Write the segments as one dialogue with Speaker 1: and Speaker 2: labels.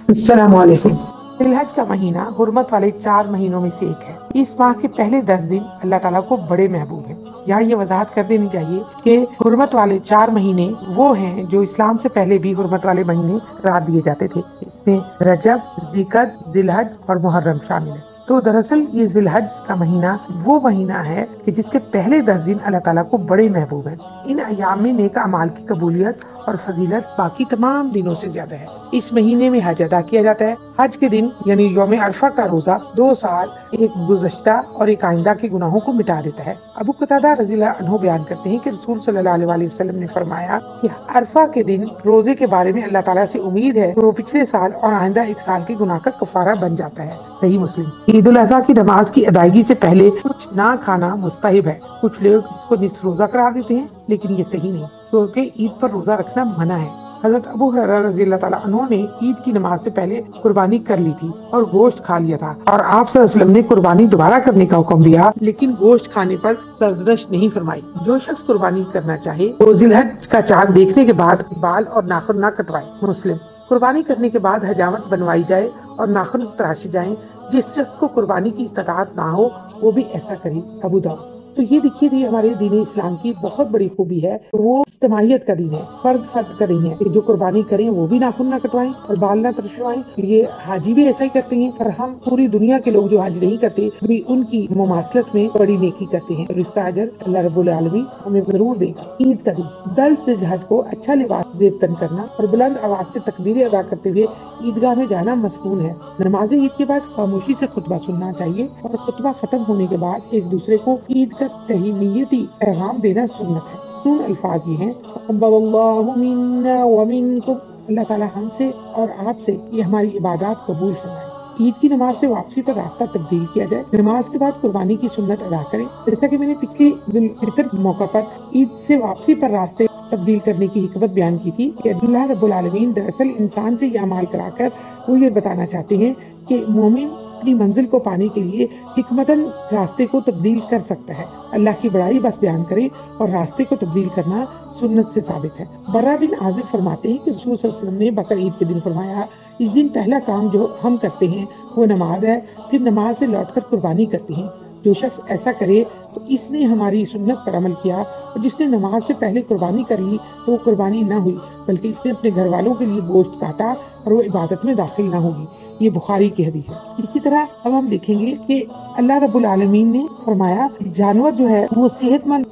Speaker 1: السلام علیکم۔ ذی الحج کا مہینہ حرمت والے 4 مہینوں میں سے ایک ہے۔ اس ماہ کے پہلے 10 دن اللہ تعالیٰ کو بڑے محبوب ہیں۔ یہاں یہ وضاحت کر دینی چاہیے کہ حرمت والے 4 مہینے وہ ہیں جو اسلام سے پہلے بھی حرمت والے مہینے قرار دیے جاتے تھے۔ اس میں رجب، ذی القعدہ، ذی الحج اور محرم شامل ہے۔ تو دراصل یہ ذی الحج کا مہینہ وہ مہینہ ہے کہ جس کے پہلے 10 دن اللہ تعالیٰ کو بڑے محبوب ہیں۔ ان ایام میں نیک اعمال کی قبولیت اور فضیلت باقی تمام دنوں سے زیادہ ہے۔ اس مہینے میں حج ادا کیا جاتا ہے۔ حج کے دن یعنی یوم عرفہ کا روزہ 2 سال ایک گزشتہ اور ایک آئندہ کے گناہوں کو مٹا دیتا ہے۔ ابو قتادہ رضی اللہ عنہ بیان کرتے ہیں کہ رسول صلی اللہ علیہ وسلم نے فرمایا کہ عرفہ کے دن روزے کے بارے میں اللہ تعالیٰ سے امید ہے کہ وہ پچھلے سال اور آئندہ 1 سال کے گناہ کا کفارہ بن جاتا ہے۔ صحیح مسلم۔ عید الاضحیٰ کی نماز کی ادائیگی سے پہلے کچھ نہ کھانا مستحب ہے۔ کچھ لوگ اس کو نصف روزہ قرار دیتے ہیں، لیکن یہ صحیح نہیں، کیونکہ عید پر روزہ رکھنا منع ہے۔ حضرت ابو ہریرہ رضی اللہ تعالیٰ عنہ نے عید کی نماز سے پہلے قربانی کر لی تھی اور گوشت کھا لیا تھا، اور آپ صلی اللہ علیہ وسلم نے قربانی دوبارہ کرنے کا حکم دیا، لیکن گوشت کھانے پر سرزنش نہیں فرمائی۔ جو شخص قربانی کرنا چاہے وہ ذی الحج کا چاند دیکھنے کے بعد بال اور ناخن نہ کٹوائے۔ مسلم۔ قربانی کرنے کے بعد حجامت بنوائی جائے اور ناخن تراشے جائیں۔ جس شخص کو قربانی کی استطاعت نہ ہو وہ بھی ایسا کرے۔ ابو داؤد۔ تو یہ دیکھیے دی ہمارے دین اسلام کی بہت بڑی خوبی ہے، وہ اجتماعیت کا دین ہے، فرد کا دین ہے کہ جو قربانی کریں وہ بھی ناخن نہ کٹوائیں اور بال نہ ترشوائیں۔ یہ حاجی بھی ایسا ہی کرتے ہیں، اور ہم پوری دنیا کے لوگ جو حج نہیں کرتے بھی ان کی مماثلت میں بڑی نیکی کرتے ہیں، اور اس کا اجر اللہ رب العالمین ہمیں ضرور دے گا۔ عید کا دن دل سے حج کو اچھا لباس زیب تن کرنا اور بلند آواز سے تکبیریں ادا کرتے ہوئے عیدگاہ میں جانا مسنون ہے۔ نماز عید کے بعد خاموشی سے خطبہ سننا چاہیے، اور خطبہ ختم ہونے کے بعد ایک دوسرے کو عید کا تہنیتی پیغام دینا سنت ہے۔ سن الفاظ یہ ہیں: تقبل اللہ منا ومنکم، اللہ تعالیٰ ہم سے اور آپ سے یہ ہماری عبادات قبول فرمائے۔ عید کی نماز سے واپسی پر راستہ تبدیل کیا جائے۔ نماز کے بعد قربانی کی سنت ادا کریں۔ جیسا کہ میں نے پچھلی عید الفطر موقع پر عید سے واپسی پر راستے تبدیل کرنے کی حکمت بیان کی تھی کہ اللہ رب العالمین دراصل انسان سے یہ اعمال کرا کر وہ یہ بتانا چاہتے ہیں کہ مومن اپنی منزل کو پانے کے لیے حکمتاً راستے کو تبدیل کر سکتا ہے۔ اللہ کی بڑائی بس بیان کرے، اور راستے کو تبدیل کرنا سنت سے ثابت ہے۔ برا بن عازب فرماتے ہیں کہ رسول صلی اللہ علیہ وسلم نے بقر عید کے دن فرمایا، اس دن پہلا کام جو ہم کرتے ہیں وہ نماز ہے، پھر نماز سے لوٹ کر قربانی کرتے ہیں۔ جو شخص ایسا کرے تو اس نے ہماری سنت پر عمل کیا، اور جس نے نماز سے پہلے قربانی کر لی تو وہ قربانی نہ ہوئی، بلکہ اس نے اپنے گھر والوں کے لیے گوشت کاٹا اور وہ عبادت میں داخل نہ ہوگی۔ یہ بخاری کی حدیث ہے۔ اسی طرح اب ہم دیکھیں گے کہ اللہ رب العالمین نے فرمایا جانور جو ہے وہ صحت مند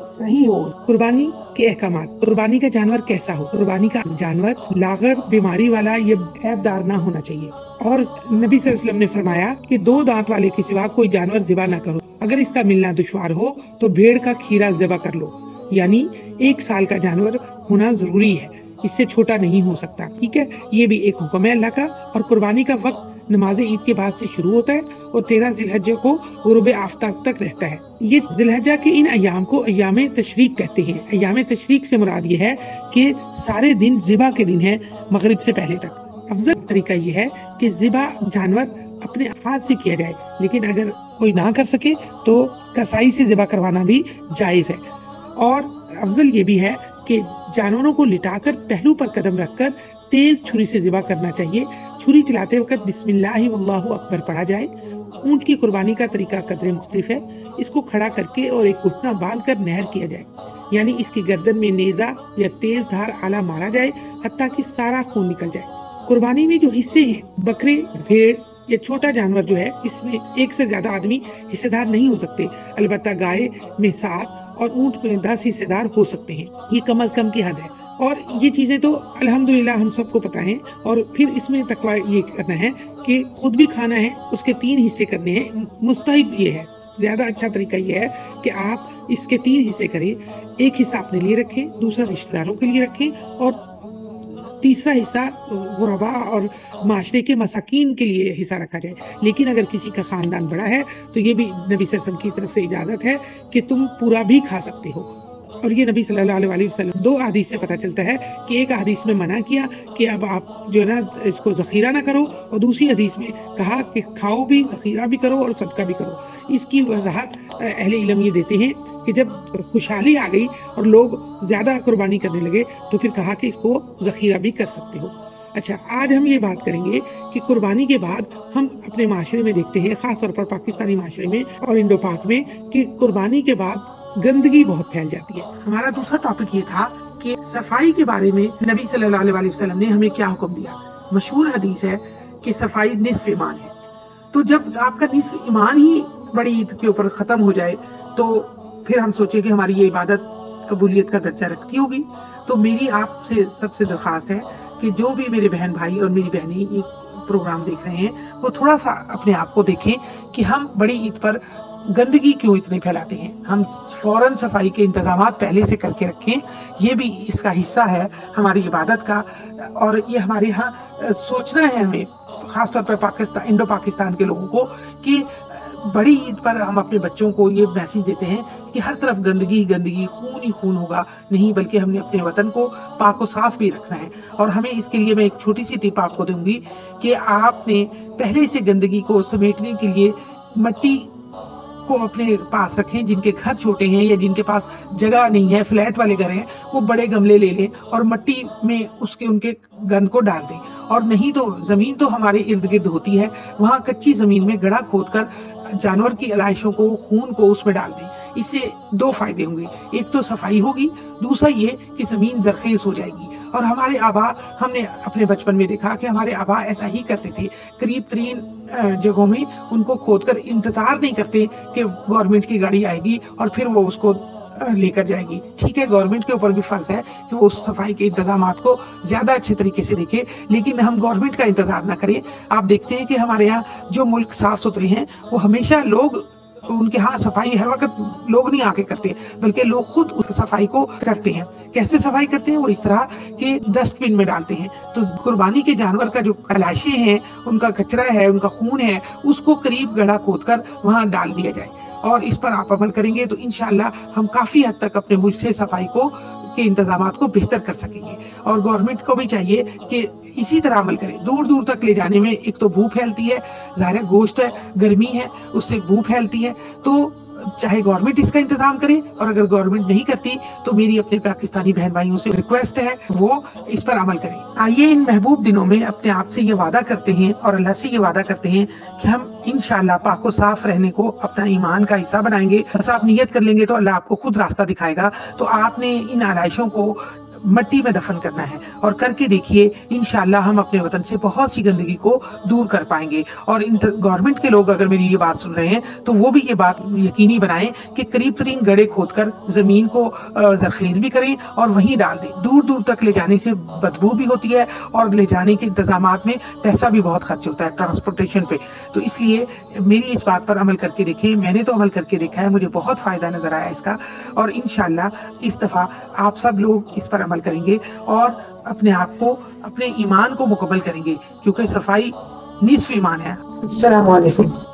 Speaker 1: صحیح ہو۔ قربانی کے احکامات: قربانی کا جانور کیسا ہو؟ قربانی کا جانور لاغر، بیماری والا یا عیب دار نہ ہونا چاہیے، اور نبی صلی اللہ علیہ وسلم نے فرمایا کہ 2 دانت والے کے سوا کوئی جانور ذبح نہ کرو۔ اگر اس کا ملنا دشوار ہو تو بھیڑ کا کھیرا ذبح کر لو، یعنی 1 سال کا جانور ہونا ضروری ہے، اس سے چھوٹا نہیں ہو سکتا۔ ٹھیک ہے، یہ بھی ایک حکم ہے اللہ کا۔ اور قربانی کا وقت نماز عید کے بعد سے شروع ہوتا ہے اور 13 ذی الحجہ کو غروب آفتاب تک رہتا ہے۔ یہ ذی الحجہ کے ان ایام کو ایام تشریق کہتے ہیں۔ ایام تشریق سے مراد یہ ہے کہ سارے دن ذبح کے دن ہے، مغرب سے پہلے تک۔ افضل طریقہ یہ ہے کہ ذبح جانور اپنے ہاتھ سے کیا جائے، لیکن اگر کوئی نہ کر سکے تو کسائی سے ذبح کروانا بھی جائز ہے۔ اور افضل یہ بھی ہے کہ جانوروں کو لٹا کر پہلو پر قدم رکھ کر تیز چھری سے ذبح کرنا چاہیے۔ چھری چلاتے وقت بسم اللہ واللہ اکبر پڑھا جائے۔ اونٹ کی قربانی کا طریقہ قدرے مختلف ہے۔ اس کو کھڑا کر کے اور ایک گھٹنا باندھ کر نہر کیا جائے، یعنی اس کی گردن میں نیزہ یا تیز دھار آلہ مارا جائے حتیٰ کہ سارا خون نکل جائے۔ قربانی میں جو حصے ہیں، بکرے، بھیڑ یا چھوٹا جانور جو ہے، اس میں 1 سے زیادہ آدمی حصے دار نہیں ہو سکتے، البتہ گائے میں 7 اور اونٹ میں 10 حصے دار ہو سکتے ہیں۔ یہ کم از کم کی حد ہے، اور یہ چیزیں تو الحمدللہ ہم سب کو پتہ ہیں۔ اور پھر اس میں تقویٰ یہ کرنا ہے کہ خود بھی کھانا ہے، اس کے 3 حصے کرنے ہیں۔ مستحب یہ ہے، زیادہ اچھا طریقہ یہ ہے کہ آپ اس کے 3 حصے کریں۔ ایک حصہ اپنے لیے رکھیں، دوسرا رشتہ داروں کے لیے رکھیں، اور تیسرا حصہ غرباء اور معاشرے کے مساکین کے لیے حصہ رکھا جائے۔ لیکن اگر کسی کا خاندان بڑا ہے تو یہ بھی نبی صلی اللہ علیہ وسلم کی طرف سے اجازت ہے کہ تم پورا بھی کھا سکتے ہو۔ اور یہ نبی صلی اللہ علیہ وسلم 2 احادیث سے پتہ چلتا ہے کہ ایک حدیث میں منع کیا کہ اب آپ جو ہے نا اس کو ذخیرہ نہ کرو، اور دوسری حدیث میں کہا کہ کھاؤ بھی، ذخیرہ بھی کرو اور صدقہ بھی کرو۔ اس کی وضاحت اہل علم یہ دیتے ہیں کہ جب خوشحالی آ گئی اور لوگ زیادہ قربانی کرنے لگے تو پھر کہا کہ اس کو ذخیرہ بھی کر سکتے ہو۔ اچھا، آج ہم یہ بات کریں گے کہ قربانی کے بعد ہم اپنے معاشرے میں دیکھتے ہیں، خاص طور پر پاکستانی معاشرے میں اور انڈو پاک میں، کہ قربانی کے بعد گندگی بہت پھیل جاتی ہے۔ ہمارا دوسرا ٹاپک یہ تھا کہ صفائی کے بارے میں نبی صلی اللہ علیہ وسلم نے ہمیں کیا حکم دیا۔ مشہور حدیث ہے کہ صفائی نصف ایمان ہے۔ تو جب آپ کا نصف ایمان ہی بڑی عید کے اوپر ختم ہو جائے تو پھر ہم سوچیں کہ ہماری یہ عبادت قبولیت کا درجہ رکھتی ہوگی۔ تو میری آپ سے سب سے درخواست ہے کہ جو بھی میرے بہن بھائی اور میری بہنیں یہ پروگرام دیکھ رہے ہیں وہ تھوڑا سا اپنے آپ کو دیکھیں کہ ہم بڑی عید پر گندگی کیوں اتنی پھیلاتے ہیں۔ ہم فوراً صفائی کے انتظامات پہلے سے کر کے رکھیں، یہ بھی اس کا حصہ ہے ہماری عبادت کا، اور یہ ہمارے ہاں سوچنا ہے ہمیں، خاص طور پر انڈو پاکستان کے لوگوں کو، کہ بڑی عید پر ہم اپنے بچوں کو یہ میسج دیتے ہیں کہ ہر طرف گندگی گندگی، خون ہی خون ہوگا، نہیں بلکہ ہم نے اپنے وطن کو پاک و صاف بھی رکھنا ہے۔ اور ہمیں اس کے لیے میں ایک چھوٹی سی ٹپ آپ کو دوں گی کہ آپ نے پہلے سے گندگی کو سمیٹنے کے لیے مٹی کو اپنے پاس رکھیں۔ جن کے گھر چھوٹے ہیں یا جن کے پاس جگہ نہیں ہے، فلیٹ والے گھر ہیں، وہ بڑے گملے لے لیں اور مٹی میں ان کے گند کو ڈال دیں۔ اور نہیں تو زمین تو ہمارے ارد گرد ہوتی ہے، وہاں کچی زمین میں گڑھا کھود کر جانور کی علائشوں کو، خون کو اس میں ڈال دیں۔ اس سے دو فائدے ہوں گے، ایک تو صفائی ہوگی، دوسرا یہ کہ زمین زرخیز ہو جائے گی۔ اور ہمارے آبا، ہم نے اپنے بچپن میں دیکھا کہ ہمارے آبا ایسا ہی کرتے تھے، قریب ترین جگہوں میں ان کو کھود کر، انتظار نہیں کرتے کہ گورنمنٹ کی گاڑی آئے گی اور پھر وہ اس کو لے کر جائے گی۔ ٹھیک ہے، گورنمنٹ کے اوپر بھی فرض ہے کہ وہ صفائی کے انتظامات کو زیادہ اچھے طریقے سے دیکھے، لیکن ہم گورنمنٹ کا انتظار نہ کریں۔ آپ دیکھتے ہیں کہ ہمارے یہاں جو ملک صاف ستھرے ہیں، وہ ہمیشہ لوگ، ان کے ہاں صفائی ہر وقت لوگ نہیں آ کے کرتے، بلکہ لوگ خود اس صفائی کو کرتے ہیں۔ کیسے صفائی کرتے ہیں؟ وہ اس طرح کہ ڈسٹ بن میں ڈالتے ہیں۔ تو قربانی کے جانور کا جو علائشیں ہیں، ان کا کچرا ہے، ان کا خون ہے، اس کو قریب گڑھا کھود کر وہاں ڈال دیا جائے، اور اس پر آپ عمل کریں گے تو انشاءاللہ ہم کافی حد تک اپنے ملک سے صفائی کے انتظامات کو بہتر کر سکیں گے۔ اور گورنمنٹ کو بھی چاہیے کہ اسی طرح عمل کرے۔ دور دور تک لے جانے میں ایک تو بو پھیلتی ہے، ظاہر ہے گوشت ہے، گرمی ہے، اس سے بو پھیلتی ہے، تو چاہے گورنمنٹ اس کا انتظام کرے، اور اگر گورنمنٹ نہیں کرتی تو میری اپنے پاکستانی بہن بھائیوں سے ریکویسٹ ہے وہ اس پر عمل کریں۔ آئیے ان محبوب دنوں میں اپنے آپ سے یہ وعدہ کرتے ہیں اور اللہ سے یہ وعدہ کرتے ہیں کہ ہم انشاءاللہ پاک و صاف رہنے کو اپنا ایمان کا حصہ بنائیں گے۔ بس آپ نیت کر لیں گے تو اللہ آپ کو خود راستہ دکھائے گا۔ تو آپ نے ان علائشوں کو مٹی میں دفن کرنا ہے، اور کر کے دیکھیے، انشاءاللہ ہم اپنے وطن سے بہت سی گندگی کو دور کر پائیں گے۔ اور گورنمنٹ کے لوگ اگر میری یہ بات سن رہے ہیں تو وہ بھی یہ بات یقینی بنائیں کہ قریب ترین گڑھے کھود کر زمین کو زرخیز بھی کریں اور وہیں ڈال دیں۔ دور دور تک لے جانے سے بدبو بھی ہوتی ہے، اور لے جانے کے انتظامات میں پیسہ بھی بہت خرچ ہوتا ہے ٹرانسپورٹیشن پہ۔ تو اس لیے میری اس بات پر عمل کر کے دیکھیں، میں نے تو عمل کر کے دیکھا ہے، مجھے بہت فائدہ نظر آیا اس کا، اور انشاءاللہ اس دفعہ آپ سب لوگ اس پر عمل کریں گے اور اپنے آپ کو، اپنے ایمان کو مکمل کریں گے، کیونکہ صفائی نصف ایمان ہے۔ السلام علیکم۔